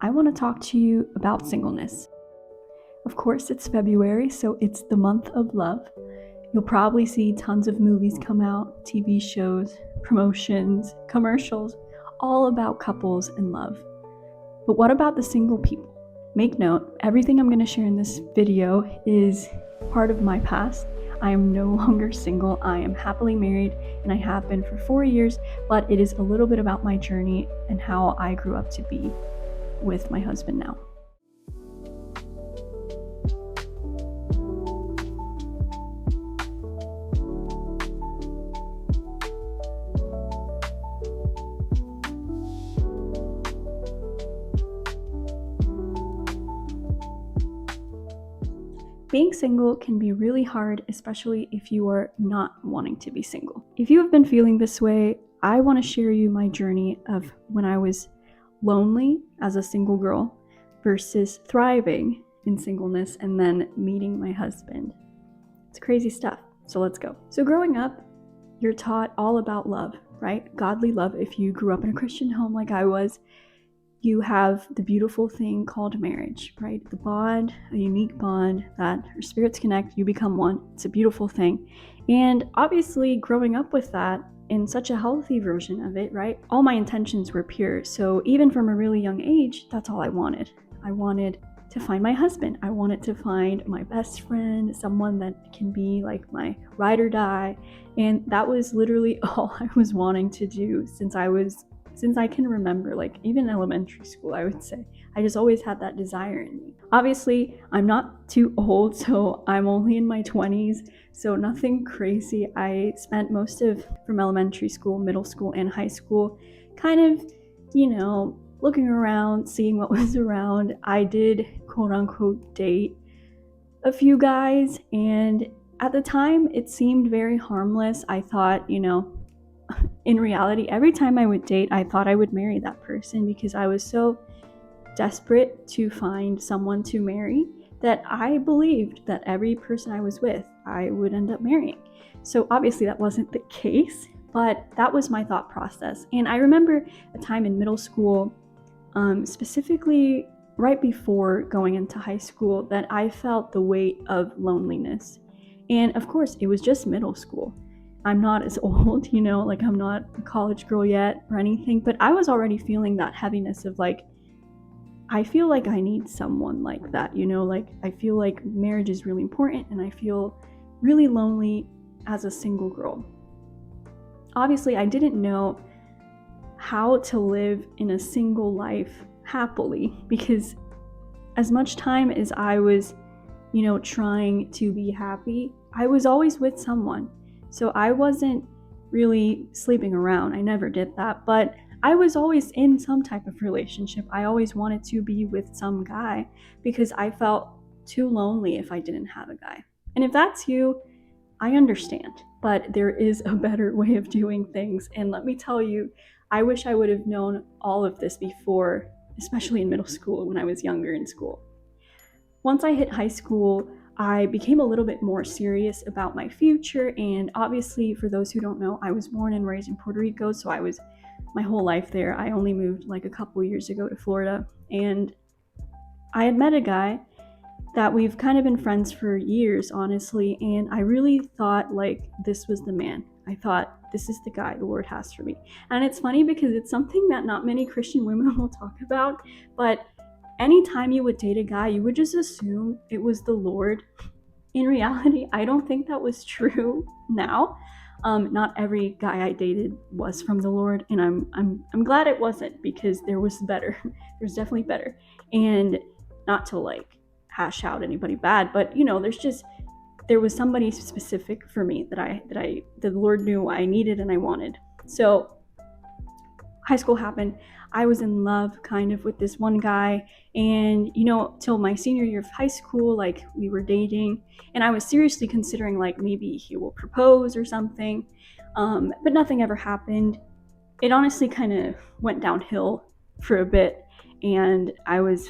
I want to talk to you about singleness. Of course, it's February, so it's the month of love. You'll probably see tons of movies come out, TV shows, promotions, commercials, all about couples and love. But what about the single people? Make note, everything I'm going to share in this video is part of my past. I am no longer single. I am happily married and I have been for 4 years, but it is a little bit about my journey and how I grew up to be with my husband now. Being single can be really hard, especially if you are not wanting to be single. If you have been feeling this way, I want to share you my journey of when I was lonely as a single girl versus thriving in singleness and then meeting my husband. It's crazy stuff, so let's go. So growing up, you're taught all about love, right? Godly love. If you grew up in a Christian home like I was, you have the beautiful thing called marriage, right? The bond, a unique bond that our spirits connect, you become one. It's a beautiful thing. And obviously, growing up with that in such a healthy version of it, right? All my intentions were pure. So even from a really young age, that's all I wanted. I wanted to find my husband. I wanted to find my best friend, someone that can be like my ride or die. And that was literally all I was wanting to do since I can remember, like even elementary school, I would say. I just always had that desire in me. Obviously, I'm not too old, so I'm only in my 20s, so nothing crazy. I spent most of from elementary school, middle school, and high school kind of, looking around, seeing what was around. I did quote unquote date a few guys, and at the time it seemed very harmless. I thought, in reality, every time I would date, I thought I would marry that person because I was so desperate to find someone to marry that I believed that every person I was with, I would end up marrying. So obviously that wasn't the case, but that was my thought process. And I remember a time in middle school, specifically right before going into high school, that I felt the weight of loneliness. And of course, it was just middle school. I'm not as old, I'm not a college girl yet or anything, but I was already feeling that heaviness of like, I feel like I need someone like that, I feel like marriage is really important and I feel really lonely as a single girl. Obviously, I didn't know how to live in a single life happily because as much time as I was, trying to be happy, I was always with someone. So I wasn't really sleeping around. I never did that, but I was always in some type of relationship. I always wanted to be with some guy because I felt too lonely if I didn't have a guy. And if that's you, I understand, but there is a better way of doing things. And let me tell you, I wish I would have known all of this before, especially in middle school when I was younger in school. Once I hit high school, I became a little bit more serious about my future, and obviously, for those who don't know, I was born and raised in Puerto Rico, so I was my whole life there. I only moved like a couple years ago to Florida, and I had met a guy that we've kind of been friends for years, honestly, and I really thought like this was the man. I thought this is the guy the Lord has for me. And it's funny because it's something that not many Christian women will talk about, but anytime you would date a guy, you would just assume it was the Lord. In reality, I don't think that was true now. Not every guy I dated was from the Lord, and I'm glad it wasn't because there was better. There's definitely better, and not to like hash out anybody bad, but there was somebody specific for me that the Lord knew I needed and I wanted. So high school happened. I was in love kind of with this one guy, and till my senior year of high school, like we were dating, and I was seriously considering like maybe he will propose or something, but nothing ever happened. It honestly kind of went downhill for a bit, and I was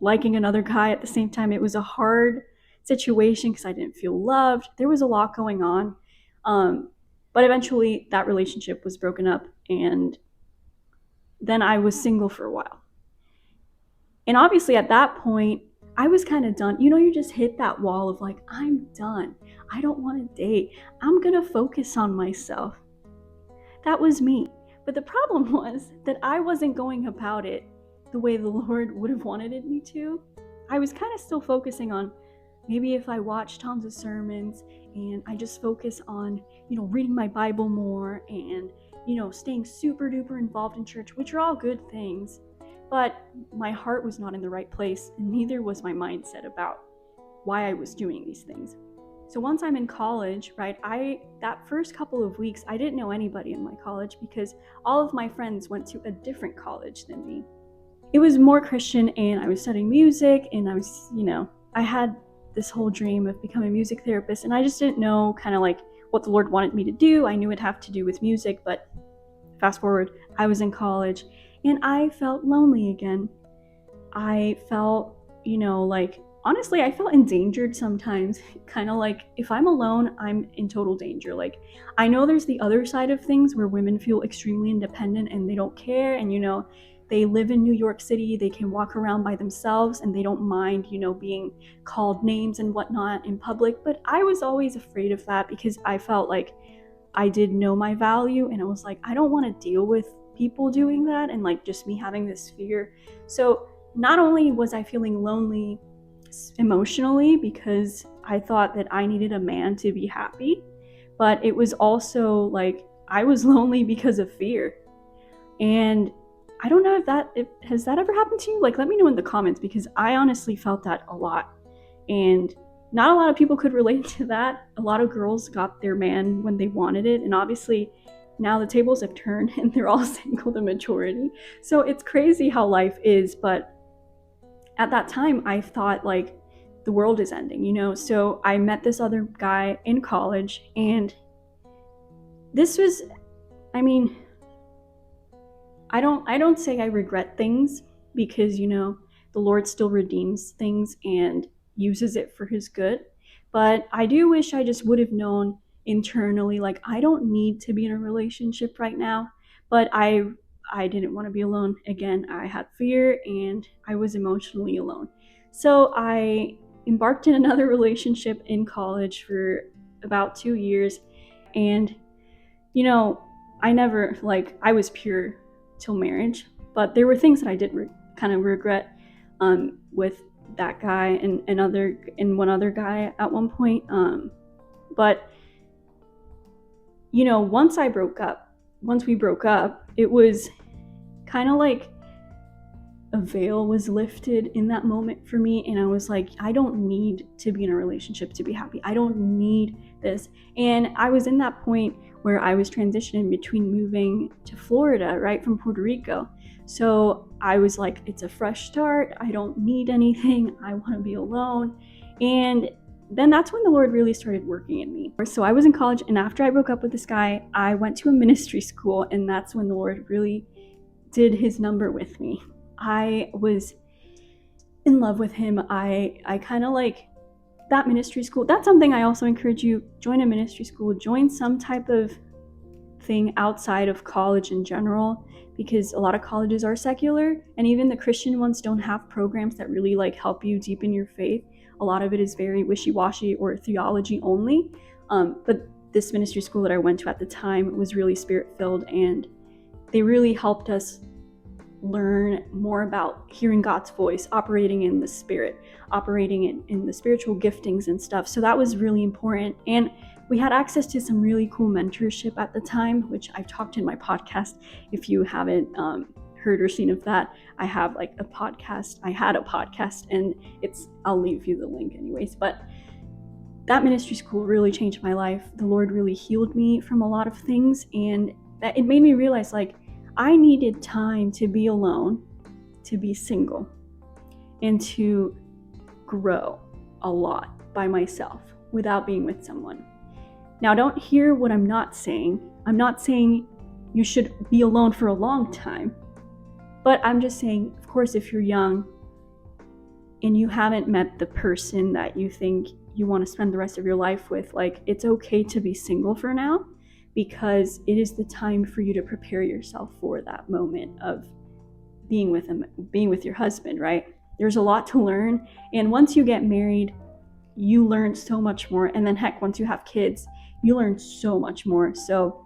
liking another guy at the same time. It was a hard situation because I didn't feel loved. There was a lot going on, but eventually that relationship was broken up, and then I was single for a while. And obviously at that point, I was kind of done. You just hit that wall of like, I'm done. I don't want to date. I'm going to focus on myself. That was me. But the problem was that I wasn't going about it the way the Lord would have wanted me to. I was kind of still focusing on maybe if I watch tons of sermons and I just focus on, reading my Bible more and, staying super duper involved in church, which are all good things. But my heart was not in the right place, and neither was my mindset about why I was doing these things. So once I'm in college, right, that first couple of weeks, I didn't know anybody in my college because all of my friends went to a different college than me. It was more Christian, and I was studying music, and I was, I had this whole dream of becoming a music therapist, and I just didn't know kind of like what the Lord wanted me to do. I knew it'd have to do with music, but fast forward, I was in college, and I felt lonely again. I felt, honestly, I felt endangered sometimes. Kind of like if I'm alone, I'm in total danger. Like, I know there's the other side of things where women feel extremely independent and they don't care. And, they live in New York City. They can walk around by themselves and they don't mind, being called names and whatnot in public. But I was always afraid of that because I felt like I did know my value. And I was like, I don't want to deal with people doing that and like just me having this fear. So not only was I feeling lonely emotionally because I thought that I needed a man to be happy, but it was also like I was lonely because of fear. And I don't know if has that ever happened to you? Like, let me know in the comments because I honestly felt that a lot. And not a lot of people could relate to that. A lot of girls got their man when they wanted it. And obviously now the tables have turned and they're all single, the majority. So it's crazy how life is. But at that time, I thought like the world is ending, So I met this other guy in college, and this was, I don't say I regret things because, the Lord still redeems things and uses it for his good. But I do wish I just would have known internally, like, I don't need to be in a relationship right now. But I didn't want to be alone. Again, I had fear and I was emotionally alone. So I embarked in another relationship in college for about 2 years. And, I was pure till marriage, but there were things that I did kind of regret with that guy and one other guy at one point. But once we broke up, it was kind of like a veil was lifted in that moment for me, and I was like, I don't need to be in a relationship to be happy. I don't need this. And I was in that point where I was transitioning between moving to Florida, right, from Puerto Rico. So I was like, it's a fresh start. I don't need anything. I want to be alone. And then that's when the Lord really started working in me. So I was in college, and after I broke up with this guy, I went to a ministry school, and that's when the Lord really did his number with me. I was in love with him. I kind of like that ministry school. That's something I also encourage you, join a ministry school, join some type of thing outside of college in general, because a lot of colleges are secular, and even the Christian ones don't have programs that really like help you deepen your faith. A lot of it is very wishy-washy or theology only. But this ministry school that I went to at the time was really spirit-filled, and they really helped us learn more about hearing God's voice, operating in the spirit, operating in the spiritual giftings and stuff. So that was really important. And we had access to some really cool mentorship at the time, which I've talked in my podcast. If you haven't heard or seen of that, I have like a podcast. I had a podcast, and I'll leave you the link anyways. But that ministry school really changed my life. The Lord really healed me from a lot of things, and that it made me realize like I needed time to be alone, to be single, and to grow a lot by myself without being with someone. Now, don't hear what I'm not saying. I'm not saying you should be alone for a long time, but I'm just saying, of course, if you're young and you haven't met the person that you think you want to spend the rest of your life with, like, it's okay to be single for now, because it is the time for you to prepare yourself for that moment of being with your husband, right? there's a lot to learn. And once you get married, you learn so much more. And then heck, once you have kids, you learn so much more. So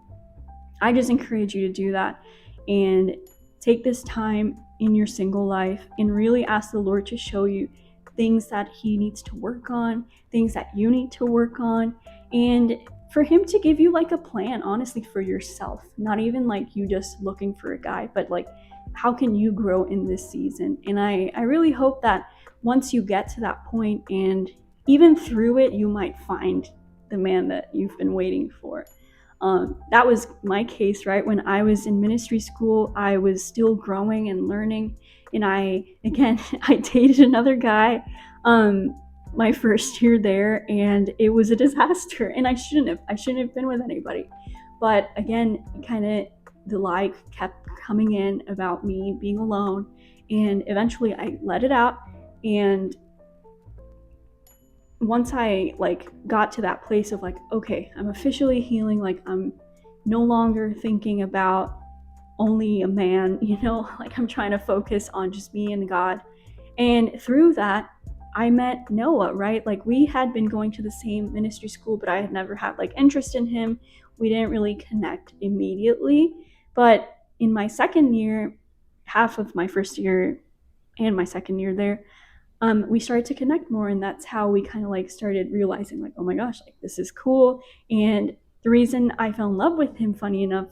I just encourage you to do that and take this time in your single life and really ask the Lord to show you things that He needs to work on, things that you need to work on, and for Him to give you like a plan, honestly, for yourself. Not even like you just looking for a guy, but like, how can you grow in this season? And I really hope that once you get to that point, and even through it, you might find the man that you've been waiting for. That was my case, right? When I was in ministry school, I was still growing and learning. And I dated another guy my first year there, and it was a disaster. And I shouldn't have been with anybody. But again, kind of the lie kept coming in about me being alone. And eventually I let it out. And once I like got to that place of like, okay, I'm officially healing, like I'm no longer thinking about only a man, like I'm trying to focus on just me and God. And through that, I met Noah, right? Like we had been going to the same ministry school, but I had never had like interest in him. We didn't really connect immediately. But in my second year, half of my first year and my second year there, we started to connect more, and that's how we kind of like started realizing like, oh my gosh, like this is cool. And the reason I fell in love with him, funny enough,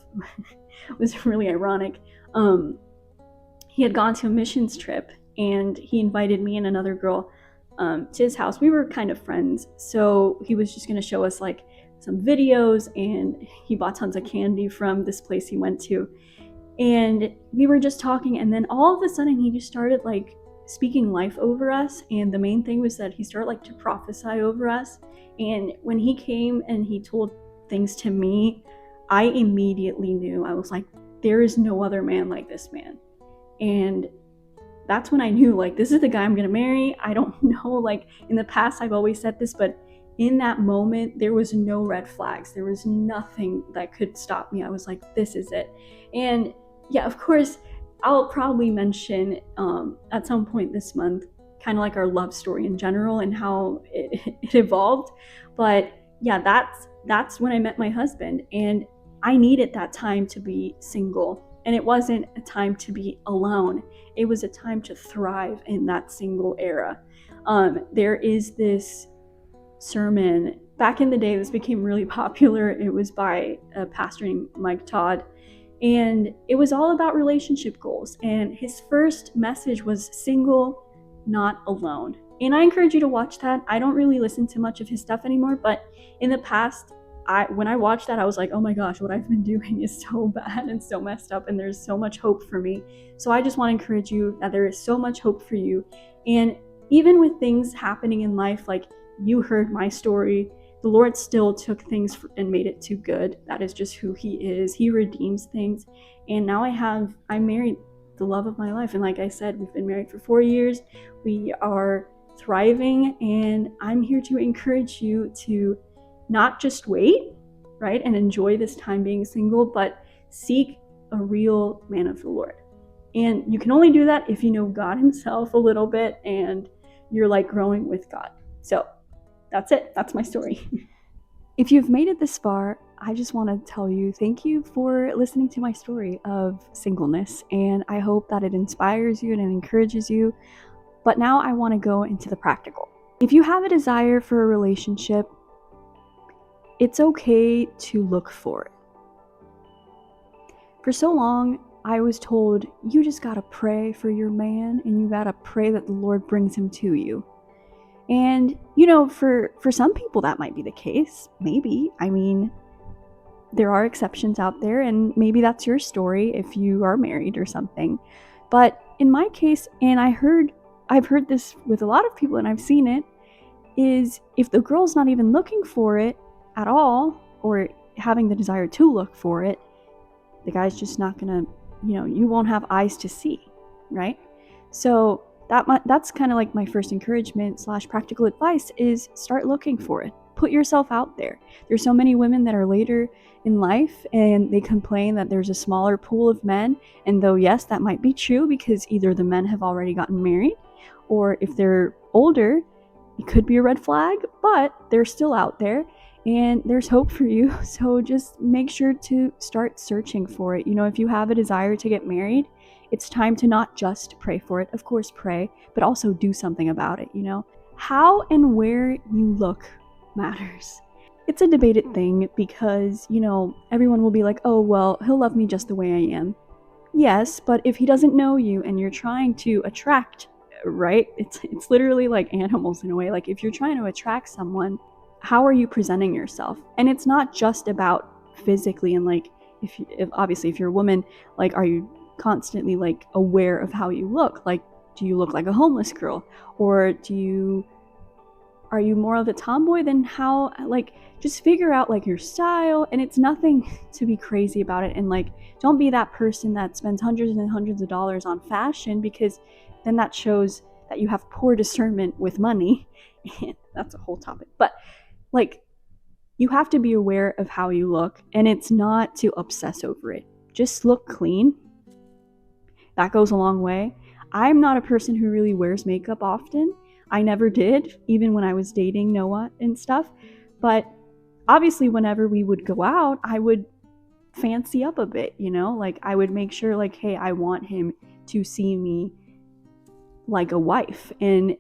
was really ironic. He had gone to a missions trip, and he invited me and another girl to his house. We were kind of friends, so he was just going to show us like some videos, and he bought tons of candy from this place he went to. And we were just talking, and then all of a sudden he just started like speaking life over us. And the main thing was that he started like to prophesy over us. And when he came and he told things to me, I immediately knew. I was like, there is no other man like this man. And that's when I knew, like, this is the guy I'm gonna marry. I don't know, like in the past I've always said this, but in that moment there was no red flags. There was nothing that could stop me. I was like, this is it. And yeah, of course, I'll probably mention at some point this month kind of like our love story in general and how it evolved. But yeah, that's when I met my husband, and I needed that time to be single. And it wasn't a time to be alone. It was a time to thrive in that single era. There is this sermon back in the day. This became really popular. It was by a pastor named Mike Todd. And it was all about relationship goals. And his first message was single, not alone. And I encourage you to watch that. I don't really listen to much of his stuff anymore, but in the past, when I watched that, I was like, oh my gosh, what I've been doing is so bad and so messed up, and there's so much hope for me. So I just want to encourage you that there is so much hope for you. And even with things happening in life, like you heard my story, the Lord still took things and made it too good. That is just who He is. He redeems things. And now I'm married the love of my life. And like I said, we've been married for 4 years. We are thriving, and I'm here to encourage you to not just wait, right, and enjoy this time being single, but seek a real man of the Lord. And you can only do that if you know God Himself a little bit and you're like growing with God. So that's it. That's my story. If you've made it this far, I just want to tell you thank you for listening to my story of singleness, and I hope that it inspires you and it encourages you. But now I want to go into the practical. If you have a desire for a relationship, it's okay to look for it. For so long, I was told you just gotta pray for your man, and you gotta pray that the Lord brings him to you. And, for some people that might be the case. Maybe. I mean, there are exceptions out there, and maybe that's your story if you are married or something. But in my case, and I've heard this with a lot of people, and I've seen it, is if the girl's not even looking for it at all, or having the desire to look for it, the guy's just not gonna, you won't have eyes to see, right? So that's kind of like my first encouragement / practical advice is start looking for it. Put yourself out there. There's so many women that are later in life and they complain that there's a smaller pool of men. And though, yes, that might be true because either the men have already gotten married Or if they're older, it could be a red flag, but they're still out there and there's hope for you. So just make sure to start searching for it. If you have a desire to get married, it's time to not just pray for it. Of course, pray, but also do something about it. How and where you look matters. It's a debated thing because, everyone will be like, oh, well, he'll love me just the way I am. Yes, but if he doesn't know you and you're trying to attract, right? It's literally like animals in a way. Like if you're trying to attract someone, how are you presenting yourself? And it's not just about physically and like if obviously if you're a woman, like are you constantly like aware of how you look? Like do you look like a homeless girl, or are you more of a tomboy? Than how, like, just figure out like your style. And it's nothing to be crazy about it. And like, don't be that person that spends hundreds and hundreds of dollars on fashion, because then that shows that you have poor discernment with money. And that's a whole topic. But like, you have to be aware of how you look, and it's not to obsess over it. Just look clean. That goes a long way. I'm not a person who really wears makeup often. I never did, even when I was dating Noah and stuff. But obviously, whenever we would go out, I would fancy up a bit, Like, I would make sure, like, hey, I want him to see me like a wife. And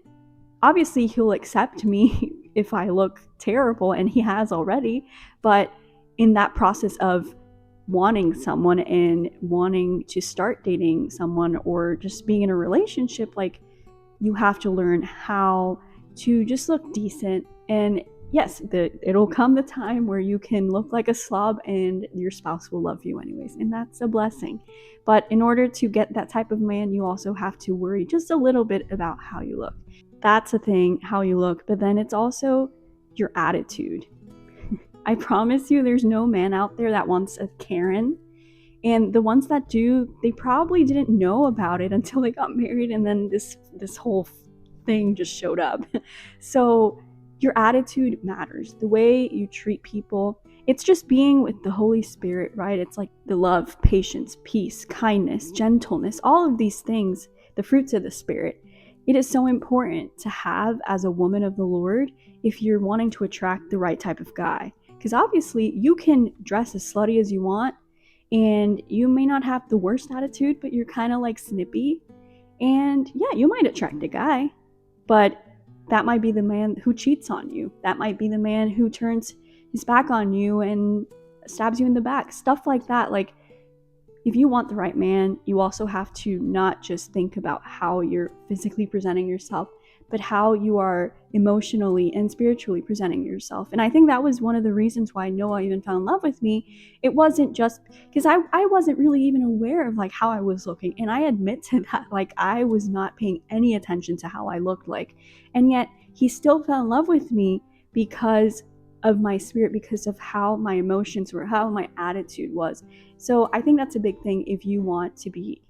obviously, he'll accept me if I look terrible, and he has already. But in that process of wanting someone and wanting to start dating someone or just being in a relationship, like, you have to learn how to just look decent. And yes, it'll come the time where you can look like a slob and your spouse will love you anyways, and that's a blessing. But in order to get that type of man, you also have to worry just a little bit about how you look. That's a thing, how you look, but then it's also your attitude. I promise you, there's no man out there that wants a Karen. And the ones that do, they probably didn't know about it until they got married, and then this whole thing just showed up. So your attitude matters. The way you treat people, it's just being with the Holy Spirit, right? It's like the love, patience, peace, kindness, gentleness, all of these things, the fruits of the Spirit. It is so important to have as a woman of the Lord if you're wanting to attract the right type of guy. Because obviously you can dress as slutty as you want, and you may not have the worst attitude, but you're kind of like snippy. And yeah, you might attract a guy, but that might be the man who cheats on you. That might be the man who turns his back on you and stabs you in the back. Stuff like that. Like, if you want the right man, you also have to not just think about how you're physically presenting yourself, but how you are emotionally and spiritually presenting yourself. And I think that was one of the reasons why Noah even fell in love with me. It wasn't just because I wasn't really even aware of like how I was looking. And I admit to that, like I was not paying any attention to how I looked like. And yet he still fell in love with me because of my spirit, because of how my emotions were, how my attitude was. So I think that's a big thing. If you want to be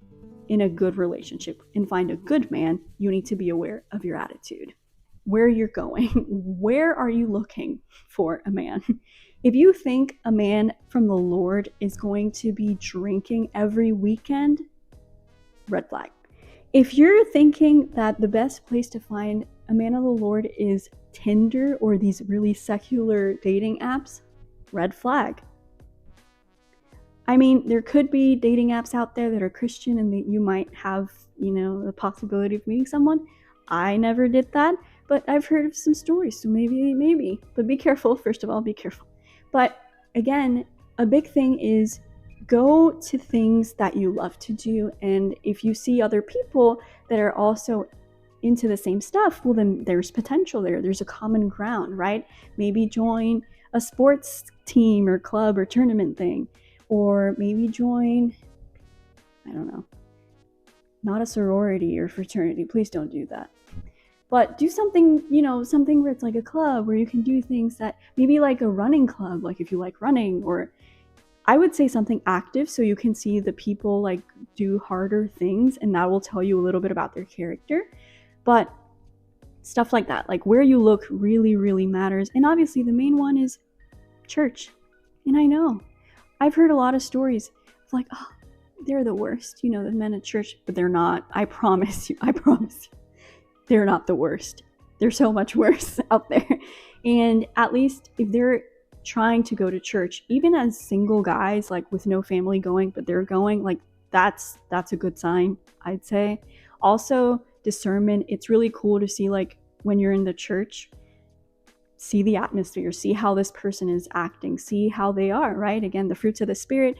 in a good relationship and find a good man, you need to be aware of your attitude, where you're going, where are you looking for a man. If you think a man from the Lord is going to be drinking every weekend, red flag. If you're thinking that the best place to find a man of the Lord is Tinder or these really secular dating apps, red flag. I mean, there could be dating apps out there that are Christian and that you might have, the possibility of meeting someone. I never did that, but I've heard of some stories, so maybe. But be careful, first of all, be careful. But again, a big thing is go to things that you love to do, and if you see other people that are also into the same stuff, well then there's potential there. There's a common ground, right? Maybe join a sports team or club or tournament thing. Or maybe join, I don't know, not a sorority or fraternity. Please don't do that. But do something, something where it's like a club where you can do things that maybe like a running club, like if you like running, or I would say something active so you can see the people like do harder things, and that will tell you a little bit about their character. But stuff like that, like where you look really, really matters. And obviously the main one is church. And I know I've heard a lot of stories of like, oh, they're the worst, the men at church, but they're not. I promise you. they're not the worst. There's so much worse out there. And at least if they're trying to go to church, even as single guys, like with no family going, but they're going, like that's a good sign, I'd say. Also, discernment. It's really cool to see, like, when you're in the church, see the atmosphere, see how this person is acting, see how they are, right? Again, the fruits of the Spirit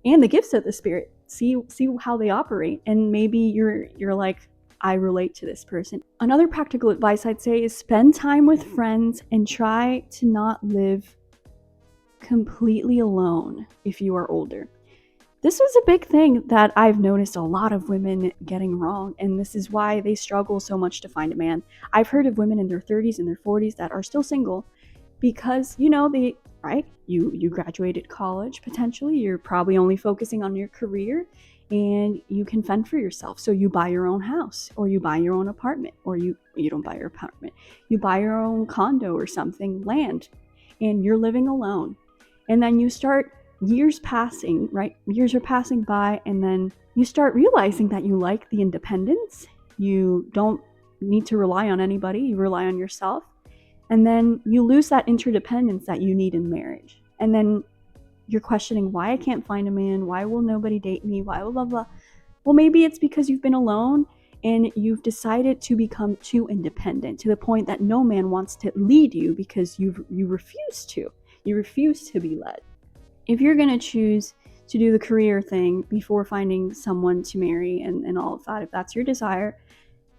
and the gifts of the Spirit. See how they operate. And maybe you're like, I relate to this person. Another practical advice I'd say is spend time with friends and try to not live completely alone if you are older. This was a big thing that I've noticed a lot of women getting wrong, and this is why they struggle so much to find a man. I've heard of women in their 30s and their 40s that are still single because, you graduated college, potentially, you're probably only focusing on your career, and you can fend for yourself. So you buy your own house, or you buy your own apartment, or you don't buy your apartment. You buy your own condo or something, land, and you're living alone. And then you start years passing, right? Years are passing by, and then you start realizing that you like the independence. You don't need to rely on anybody. You rely on yourself. And then you lose that interdependence that you need in marriage. And then you're questioning why I can't find a man. Why will nobody date me? Why blah, blah, blah. Well, maybe it's because you've been alone and you've decided to become too independent to the point that no man wants to lead you because you refuse to. You refuse to be led. If you're going to choose to do the career thing before finding someone to marry and all of that, if that's your desire,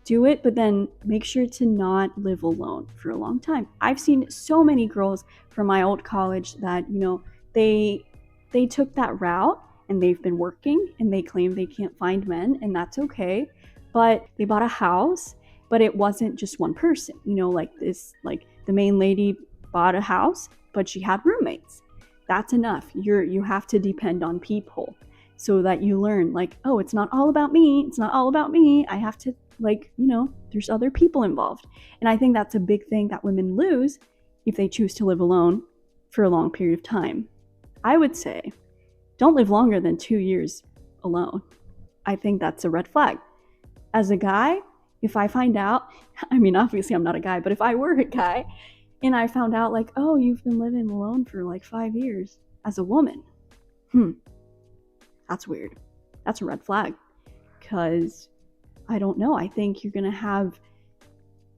do it, but then make sure to not live alone for a long time. I've seen so many girls from my old college that, they took that route and they've been working and they claim they can't find men, and that's okay. But they bought a house, but it wasn't just one person, like the main lady bought a house, but she had roommates. That's enough. You have to depend on people so that you learn, like, oh, it's not all about me. It's not all about me. I have to, there's other people involved. And I think that's a big thing that women lose if they choose to live alone for a long period of time. I would say don't live longer than 2 years alone. I think that's a red flag. As a guy, if I find out, obviously I'm not a guy, but if I were a guy, and I found out, like, oh, you've been living alone for like 5 years as a woman. That's weird. That's a red flag. Because I don't know. I think you're going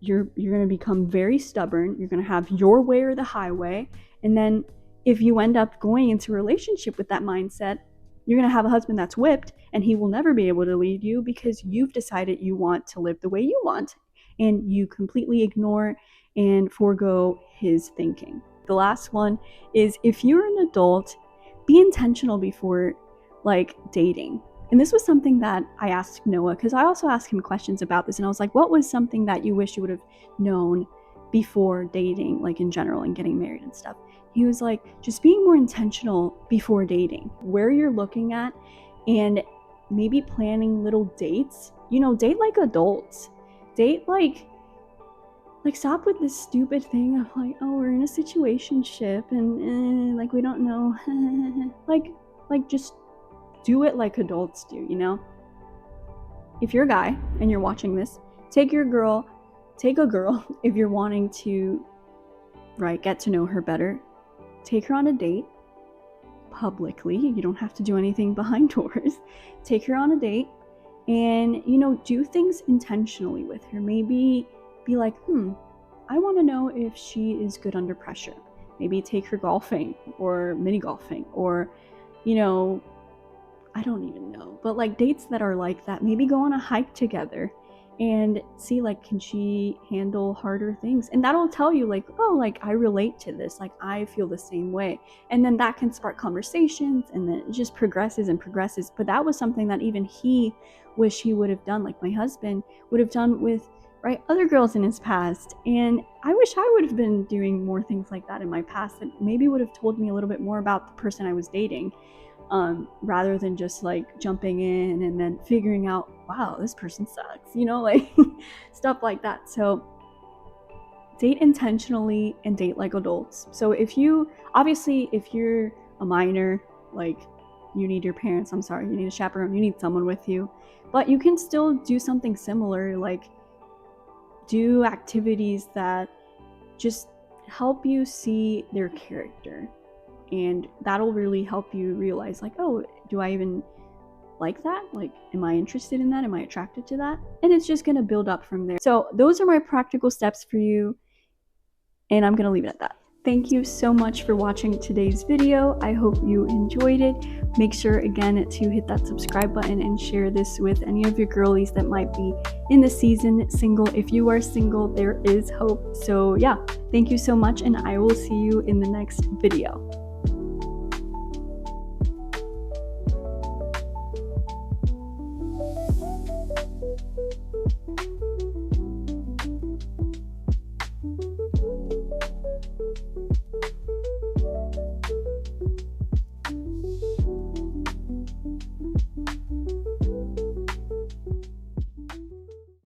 to become very stubborn. You're going to have your way or the highway. And then if you end up going into a relationship with that mindset, you're going to have a husband that's whipped, and he will never be able to lead you because you've decided you want to live the way you want, and you completely ignore and forego his thinking. The last one is, if you're an adult, be intentional before dating. And this was something that I asked Noah, because I also asked him questions about this, and I was like, what was something that you wish you would have known before dating, like in general, and getting married and stuff? He was like, just being more intentional before dating, where you're looking at, and maybe planning little dates. Date like adults. Date like stop with this stupid thing of oh, we're in a situationship and we don't know. Just do it like adults do, If you're a guy and you're watching this, take a girl if you're wanting to, get to know her better. Take her on a date publicly. You don't have to do anything behind doors. Take her on a date and, do things intentionally with her. Maybe be like, I want to know if she is good under pressure. Maybe take her golfing or mini golfing, or, I don't even know. But dates that are like that, maybe go on a hike together and see, can she handle harder things? And that'll tell you, I relate to this. I feel the same way. And then that can spark conversations, and then it just progresses and progresses. But that was something that even he wished he would have done, my husband would have done with other girls in his past. And I wish I would have been doing more things like that in my past, that maybe would have told me a little bit more about the person I was dating, rather than just jumping in and then figuring out, wow, this person sucks, stuff like that. So date intentionally and date like adults. So if you're a minor, you need your parents, you need a chaperone, you need someone with you, but you can still do something similar, do activities that just help you see their character. And that'll really help you realize, like, oh, do I even like that? Like, am I interested in that? Am I attracted to that? And it's just gonna build up from there. So those are my practical steps for you, and I'm gonna leave it at that. Thank you so much for watching today's video. I hope you enjoyed it. Make sure again to hit that subscribe button and share this with any of your girlies that might be in the season single. If you are single, there is hope. So yeah, thank you so much, and I will see you in the next video.